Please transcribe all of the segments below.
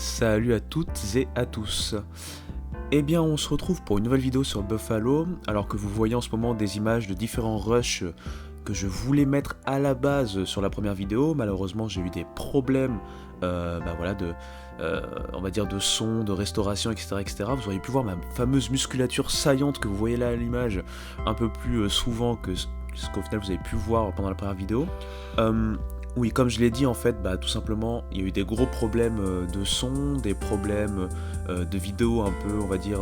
Salut à toutes et à tous. Eh bien, on se retrouve pour une nouvelle vidéo sur Buffalo, alors que vous voyez en ce moment des images de différents rushs que je voulais mettre à la base sur la première vidéo. Malheureusement, j'ai eu des problèmes, on va dire de son, de restauration, etc., etc. Vous auriez pu voir ma fameuse musculature saillante que vous voyez là à l'image un peu plus souvent que ce qu'au final vous avez pu voir pendant la première vidéo. Oui, comme je l'ai dit, en fait, tout simplement, il y a eu des gros problèmes de son, des problèmes de vidéo un peu, on va dire,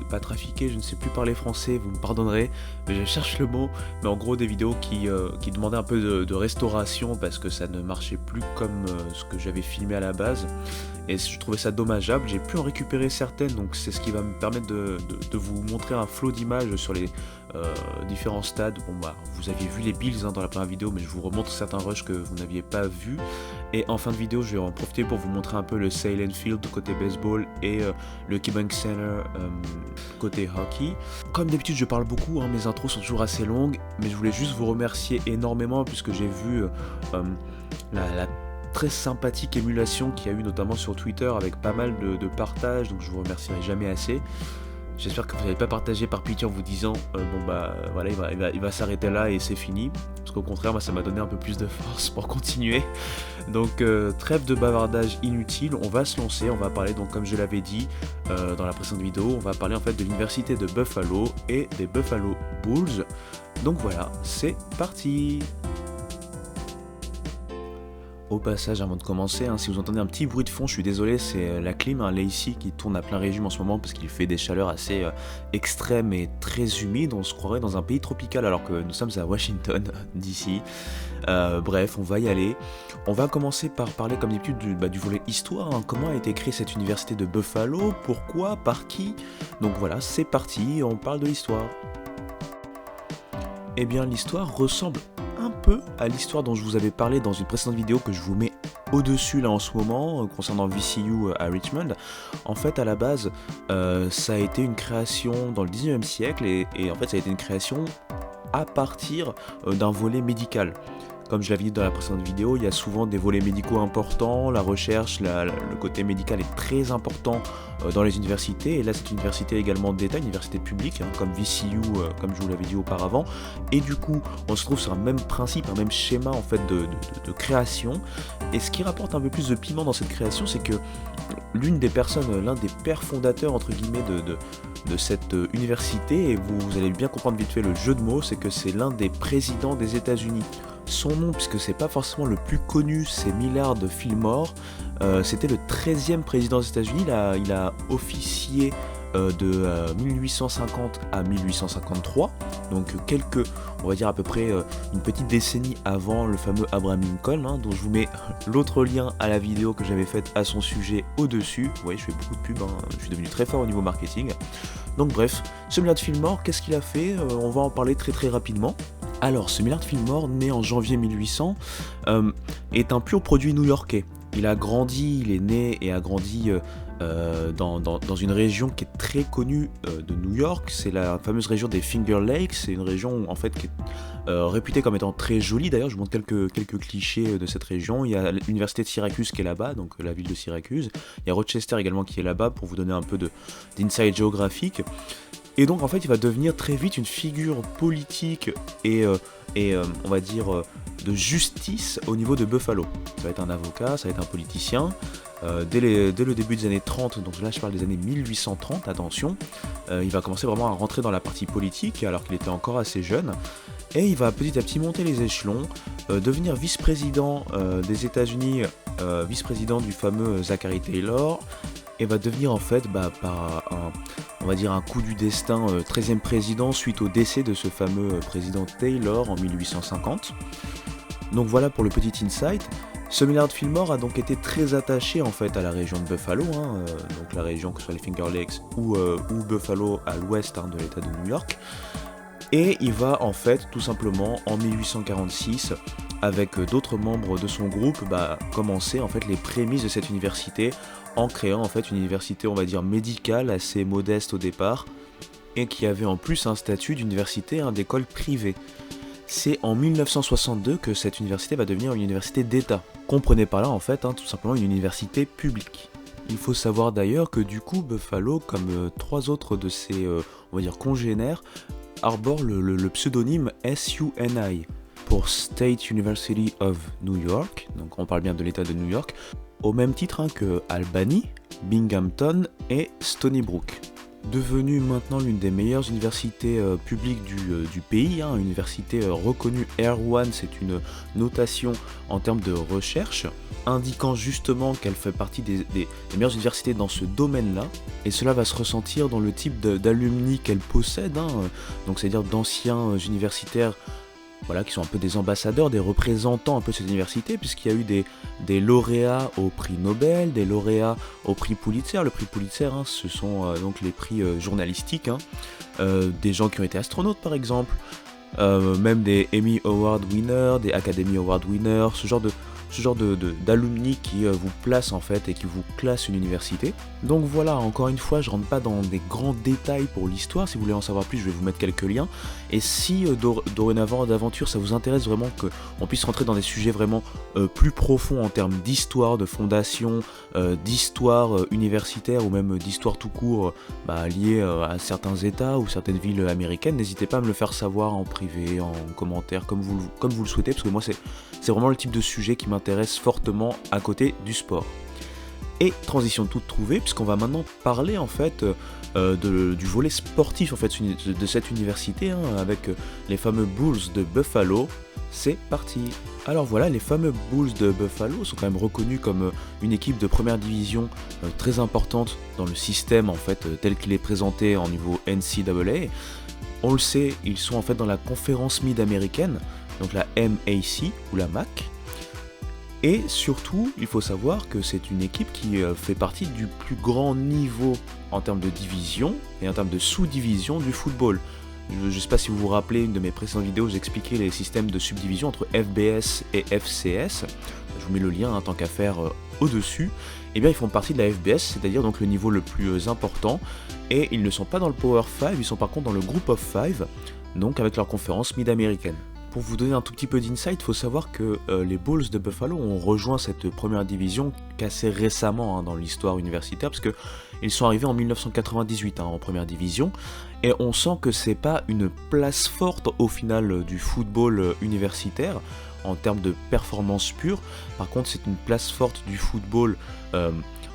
pas trafiquées, je ne sais plus parler français, vous me pardonnerez, mais je cherche le mot, mais en gros des vidéos qui demandaient un peu de restauration parce que ça ne marchait plus comme ce que j'avais filmé à la base, et je trouvais ça dommageable. J'ai pu en récupérer certaines, donc c'est ce qui va me permettre de vous montrer un flot d'images sur les différents stades. Vous aviez vu les builds dans la première vidéo, mais je vous remontre certains rushs que vous n'aviez pas vus. Et en fin de vidéo, je vais en profiter pour vous montrer un peu le Salem Field côté baseball et le KeyBank Center côté hockey. Comme d'habitude, je parle beaucoup, mes intros sont toujours assez longues, mais je voulais juste vous remercier énormément puisque j'ai vu la très sympathique émulation qu'il y a eu notamment sur Twitter avec pas mal de partages, donc je vous remercierai jamais assez. J'espère que vous n'allez pas partager par pitié en vous disant voilà, il va s'arrêter là et c'est fini. Parce qu'au contraire, moi, ça m'a donné un peu plus de force pour continuer. Donc trêve de bavardage inutile, on va se lancer, on va parler, donc comme je l'avais dit dans la précédente vidéo, on va parler en fait de l'université de Buffalo et des Buffalo Bulls. Donc voilà, c'est parti. Au passage, avant de commencer, si vous entendez un petit bruit de fond, je suis désolé, c'est la clim, Lacey, qui tourne à plein régime en ce moment parce qu'il fait des chaleurs assez extrêmes et très humides. On se croirait dans un pays tropical alors que nous sommes à Washington, d'ici. Bref, on va y aller. On va commencer par parler comme d'habitude du volet histoire. Comment a été créée cette université de Buffalo? Pourquoi? Par qui? Donc voilà, c'est parti, on parle de l'histoire. Eh bien, l'histoire ressemble un peu à l'histoire dont je vous avais parlé dans une précédente vidéo que je vous mets au-dessus là en ce moment concernant VCU à Richmond. En fait, à la base, ça a été une création dans le 19e siècle et en fait, ça a été une création à partir d'un volet médical. Comme je l'avais dit dans la précédente vidéo, il y a souvent des volets médicaux importants, la recherche, le côté médical est très important dans les universités, et là c'est une université également d'État, une université publique, comme VCU, comme je vous l'avais dit auparavant, et du coup on se trouve sur un même principe, un même schéma en fait de création, et ce qui rapporte un peu plus de piment dans cette création, c'est que l'une des personnes, l'un des pères fondateurs entre guillemets de cette université, et vous allez bien comprendre vite fait le jeu de mots, c'est que c'est l'un des présidents des États-Unis. Son nom, puisque c'est pas forcément le plus connu, c'est Millard Fillmore. C'était le 13e président des États-Unis. Il a officié de 1850 à 1853, donc on va dire à peu près une petite décennie avant le fameux Abraham Lincoln, dont je vous mets l'autre lien à la vidéo que j'avais faite à son sujet au-dessus. Vous voyez, je fais beaucoup de pub, je suis devenu très fort au niveau marketing. Donc bref, ce Millard Fillmore, qu'est-ce qu'il a fait? On va en parler très très rapidement. Alors, ce Millard Fillmore, né en janvier 1800, est un pur produit new-yorkais. Il est né et a grandi dans une région qui est très connue de New York. C'est la fameuse région des Finger Lakes. C'est une région en fait qui est réputée comme étant très jolie. D'ailleurs, je vous montre quelques clichés de cette région. Il y a l'université de Syracuse qui est là-bas, donc la ville de Syracuse. Il y a Rochester également qui est là-bas pour vous donner un peu d'insight géographique. Et donc en fait il va devenir très vite une figure politique et on va dire de justice au niveau de Buffalo. Ça va être un avocat, ça va être un politicien. Dès le début des années 30, donc là je parle des années 1830, attention, il va commencer vraiment à rentrer dans la partie politique alors qu'il était encore assez jeune. Et il va petit à petit monter les échelons, devenir vice-président des États-Unis, vice-président du fameux Zachary Taylor, et va devenir en fait par un coup du destin 13e président suite au décès de ce fameux président Taylor en 1850. Donc voilà pour le petit insight. Ce Millard Fillmore a donc été très attaché en fait à la région de Buffalo, donc la région que ce soit les Finger Lakes ou Buffalo à l'ouest de l'état de New York. Et il va en fait tout simplement en 1846 avec d'autres membres de son groupe commencer en fait les prémices de cette université en créant en fait une université on va dire médicale assez modeste au départ et qui avait en plus un statut d'université d'école privée. C'est en 1962 que cette université va devenir une université d'État. Comprenez par là en fait tout simplement une université publique. Il faut savoir d'ailleurs que du coup Buffalo, comme trois autres de ses on va dire congénères, arbore le pseudonyme SUNY pour State University of New York, donc on parle bien de l'État de New York, au même titre que Albany, Binghamton et Stony Brook. Devenue maintenant l'une des meilleures universités publiques du pays, une université reconnue Air One, c'est une notation en termes de recherche, indiquant justement qu'elle fait partie des meilleures universités dans ce domaine-là, et cela va se ressentir dans le type d'alumni qu'elle possède, donc c'est-à-dire d'anciens universitaires, voilà, qui sont un peu des ambassadeurs, des représentants un peu de cette université, puisqu'il y a eu des lauréats au prix Nobel, des lauréats au prix Pulitzer. Le prix Pulitzer, ce sont donc les prix journalistiques, des gens qui ont été astronautes par exemple, même des Emmy Award winners, des Academy Award winners, ce genre d'alumni qui vous place en fait et qui vous classe une université. Donc voilà, encore une fois, je rentre pas dans des grands détails pour l'histoire. Si vous voulez en savoir plus, je vais vous mettre quelques liens. Et si dorénavant d'aventure, ça vous intéresse vraiment qu'on puisse rentrer dans des sujets vraiment plus profonds en termes d'histoire, de fondation, d'histoire universitaire ou même d'histoire tout court liée à certains États ou certaines villes américaines, n'hésitez pas à me le faire savoir en privé, en commentaire, comme vous le souhaitez, parce que moi c'est vraiment le type de sujet qui m'intéresse fortement à côté du sport. Et transition toute trouvée, puisqu'on va maintenant parler en fait du volet sportif en fait de cette université, avec les fameux Bulls de Buffalo. C'est parti. Alors voilà, les fameux Bulls de Buffalo sont quand même reconnus comme une équipe de première division très importante dans le système en fait tel qu'il est présenté en niveau NCAA. On le sait, ils sont en fait dans la conférence mid-américaine, donc la MAC ou la MAC. Et surtout, il faut savoir que c'est une équipe qui fait partie du plus grand niveau en termes de division et en termes de sous-division du football. Je ne sais pas si vous vous rappelez, une de mes précédentes vidéos, j'expliquais les systèmes de subdivision entre FBS et FCS. Je vous mets le lien tant qu'à faire au-dessus. Eh bien, ils font partie de la FBS, c'est-à-dire donc le niveau le plus important. Et ils ne sont pas dans le Power 5, ils sont par contre dans le Group of 5, donc avec leur conférence mid-américaine. Pour vous donner un tout petit peu d'insight, il faut savoir que les Bulls de Buffalo ont rejoint cette première division qu'assez récemment dans l'histoire universitaire, parce qu'ils sont arrivés en 1998 en première division, et on sent que c'est pas une place forte au final du football universitaire en termes de performance pure. Par contre, c'est une place forte du football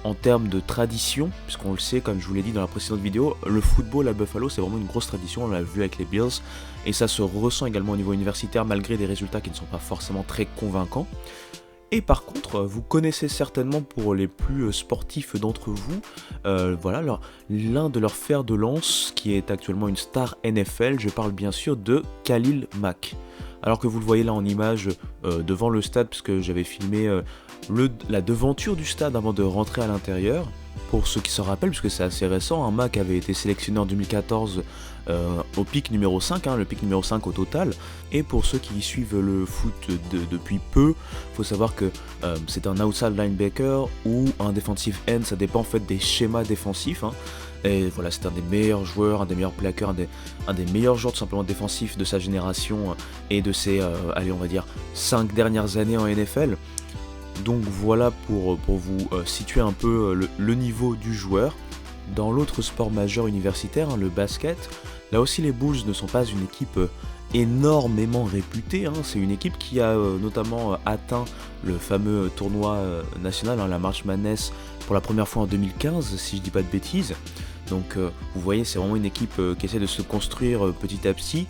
en termes de tradition, puisqu'on le sait, comme je vous l'ai dit dans la précédente vidéo, le football à Buffalo c'est vraiment une grosse tradition, on l'a vu avec les Bills, et ça se ressent également au niveau universitaire malgré des résultats qui ne sont pas forcément très convaincants. Et par contre, vous connaissez certainement pour les plus sportifs d'entre vous, l'un de leurs fers de lance qui est actuellement une star NFL, je parle bien sûr de Khalil Mack. Alors que vous le voyez là en image devant le stade, puisque j'avais filmé la devanture du stade avant de rentrer à l'intérieur. Pour ceux qui se rappellent, puisque c'est assez récent, Mack avait été sélectionné en 2014 au pick numéro 5, le pick numéro 5 au total. Et pour ceux qui suivent le foot depuis peu, il faut savoir que c'est un outside linebacker ou un defensive end, ça dépend en fait des schémas défensifs. Et voilà, c'est un des meilleurs joueurs, un des meilleurs plaqueurs, un des meilleurs joueurs tout simplement défensifs de sa génération et de ses, 5 dernières années en NFL. Donc voilà pour vous situer un peu le niveau du joueur. Dans l'autre sport majeur universitaire, le basket, là aussi les Bulls ne sont pas une équipe énormément réputée. C'est une équipe qui a notamment atteint le fameux tournoi national, la March Madness, pour la première fois en 2015, si je dis pas de bêtises. Donc vous voyez, c'est vraiment une équipe qui essaie de se construire petit à petit.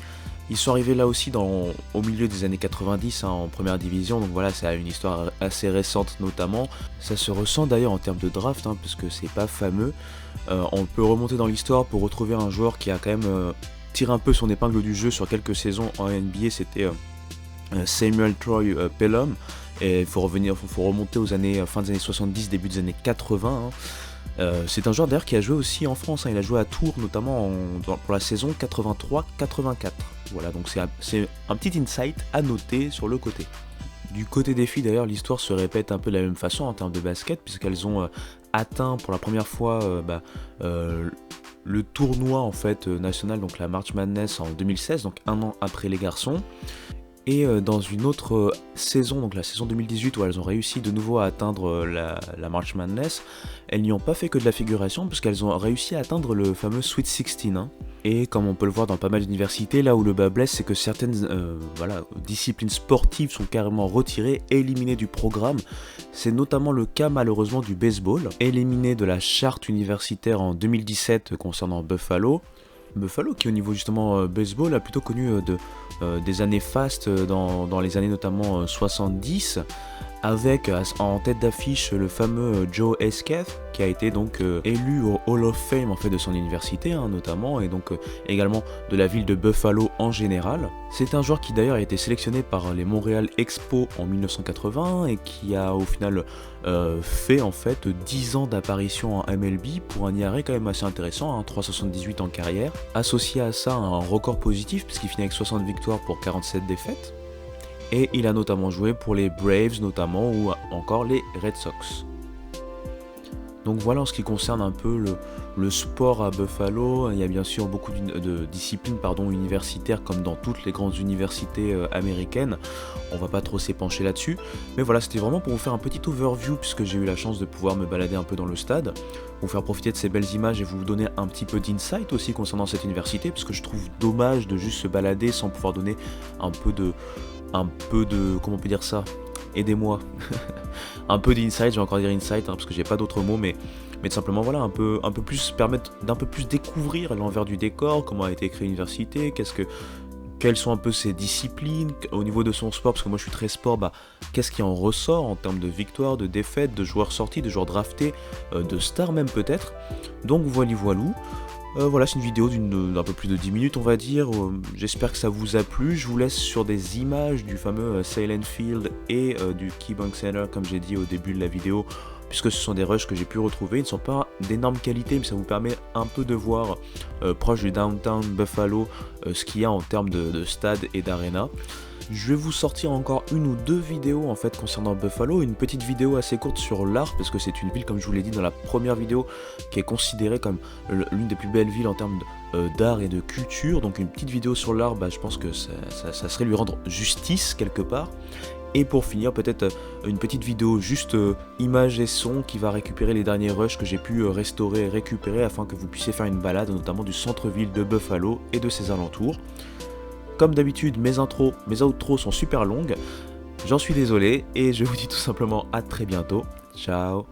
Ils sont arrivés là aussi au milieu des années 90 en première division, donc voilà, ça a une histoire assez récente notamment. Ça se ressent d'ailleurs en termes de draft, parce que c'est pas fameux. On peut remonter dans l'histoire pour retrouver un joueur qui a quand même tiré un peu son épingle du jeu sur quelques saisons en NBA, c'était Samuel Troy Pelham. Et il faut remonter aux années, fin des années 70, début des années 80. C'est un joueur d'ailleurs qui a joué aussi en France, il a joué à Tours notamment pour la saison 83-84. Voilà, donc c'est un petit insight à noter sur le côté. Du côté des filles d'ailleurs, l'histoire se répète un peu de la même façon en termes de basket, puisqu'elles ont atteint pour la première fois le tournoi en fait national, donc la March Madness en 2016, donc un an après les garçons. Et dans une autre saison, donc la saison 2018 où elles ont réussi de nouveau à atteindre la March Madness, elles n'y ont pas fait que de la figuration puisqu'elles ont réussi à atteindre le fameux Sweet 16. Hein. Et comme on peut le voir dans pas mal d'universités, là où le bas blesse, c'est que certaines disciplines sportives sont carrément retirées, éliminées du programme. C'est notamment le cas malheureusement du baseball, éliminé de la charte universitaire en 2017 concernant Buffalo. Buffalo qui au niveau justement baseball a plutôt connu des années fastes dans les années notamment 70 avec en tête d'affiche le fameux Joe Eskeff qui a été donc élu au Hall of Fame en fait de son université hein, notamment et donc également de la ville de Buffalo en général. C'est un joueur qui d'ailleurs a été sélectionné par les Montréal Expos en 1980 et qui a au final fait en fait 10 ans d'apparition en MLB pour un IRA quand même assez intéressant, hein, 3,78 en carrière. Associé à ça un record positif puisqu'il finit avec 60 victoires pour 47 défaites. Et il a notamment joué pour les Braves notamment ou encore les Red Sox. Donc voilà en ce qui concerne un peu le sport à Buffalo, il y a bien sûr beaucoup de disciplines universitaires comme dans toutes les grandes universités américaines, on va pas trop s'épancher là-dessus, mais voilà c'était vraiment pour vous faire un petit overview puisque j'ai eu la chance de pouvoir me balader un peu dans le stade, vous faire profiter de ces belles images et vous donner un petit peu d'insight aussi concernant cette université parce que je trouve dommage de juste se balader sans pouvoir donner un peu de comment on peut dire ça, aidez-moi, un peu d'insight, je vais encore dire insight hein, parce que j'ai pas d'autres mots, mais tout simplement voilà, un peu plus permettre d'un peu plus découvrir l'envers du décor, comment a été créée l'université, quelles sont un peu ses disciplines, au niveau de son sport, parce que moi je suis très sport, qu'est-ce qui en ressort en termes de victoires, de défaites, de joueurs sortis, de joueurs draftés, de stars même peut-être, donc voilou. Voilà, c'est une vidéo d'un peu plus de 10 minutes on va dire, j'espère que ça vous a plu, je vous laisse sur des images du fameux Salem Field et du KeyBank Center comme j'ai dit au début de la vidéo, puisque ce sont des rushs que j'ai pu retrouver, ils ne sont pas d'énorme qualité mais ça vous permet un peu de voir proche du downtown Buffalo ce qu'il y a en termes de stade et d'arena. Je vais vous sortir encore une ou deux vidéos en fait concernant Buffalo, une petite vidéo assez courte sur l'art parce que c'est une ville comme je vous l'ai dit dans la première vidéo qui est considérée comme l'une des plus belles villes en termes d'art et de culture, donc une petite vidéo sur l'art, je pense que ça serait lui rendre justice quelque part. Et pour finir peut-être une petite vidéo juste images et son qui va récupérer les derniers rushs que j'ai pu restaurer et récupérer afin que vous puissiez faire une balade notamment du centre-ville de Buffalo et de ses alentours. Comme d'habitude, mes intros, mes outros sont super longues, j'en suis désolé et je vous dis tout simplement à très bientôt, ciao.